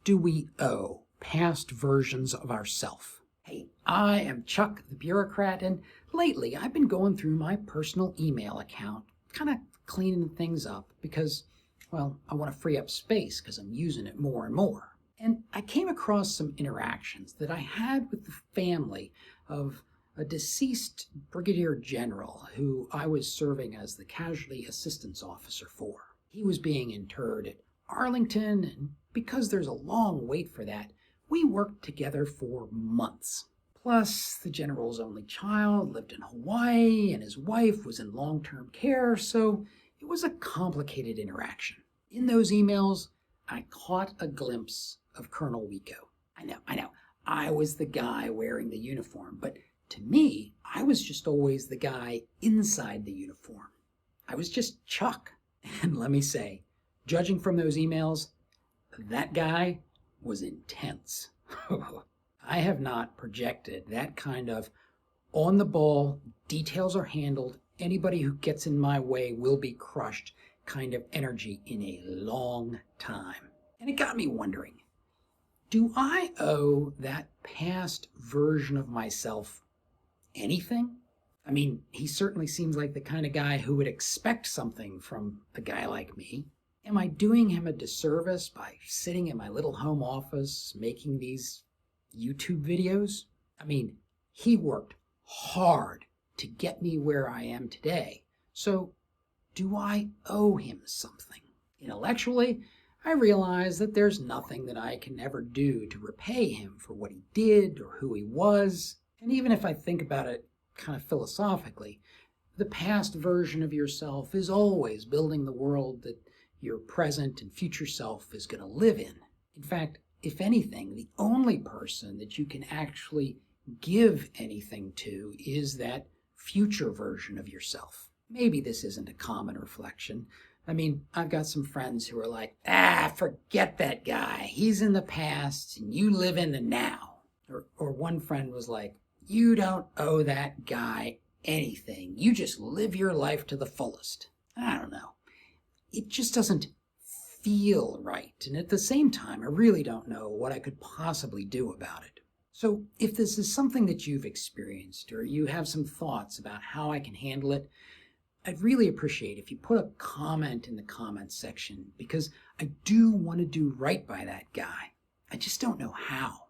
do we owe past versions of ourselves? Hey, I am Chuck the bureaucrat, and lately I've been going through my personal email account, kind of cleaning things up because, well, I want to free up space because I'm using it more and more. And I came across some interactions that I had with the family of a deceased brigadier general who I was serving as the casualty assistance officer for. He was being interred at Arlington, and because there's a long wait for that, we worked together for months. Plus, the general's only child lived in Hawaii, and his wife was in long-term care, so it was a complicated interaction. In those emails, I caught a glimpse of Colonel Wico. I know, I was the guy wearing the uniform, but to me, I was just always the guy inside the uniform. I was just Chuck. And let me say, judging from those emails, that guy was intense. I have not projected that kind of on the ball, details are handled, anybody who gets in my way will be crushed kind of energy in a long time. And it got me wondering, do I owe that past version of myself anything? I mean, he certainly seems like the kind of guy who would expect something from a guy like me. Am I doing him a disservice by sitting in my little home office making these YouTube videos? I mean, he worked hard to get me where I am today. So, do I owe him something? Intellectually, I realize that there's nothing that I can ever do to repay him for what he did or who he was. And even if I think about it kind of philosophically, the past version of yourself is always building the world that your present and future self is going to live in. In fact, if anything, the only person that you can actually give anything to is that future version of yourself. Maybe this isn't a common reflection. I mean, I've got some friends who are like, forget that guy. He's in the past and you live in the now. Or one friend was like, you don't owe that guy anything. You just live your life to the fullest. I don't know. It just doesn't feel right. And at the same time, I really don't know what I could possibly do about it. So if this is something that you've experienced or you have some thoughts about how I can handle it, I'd really appreciate if you put a comment in the comments section because I do want to do right by that guy. I just don't know how.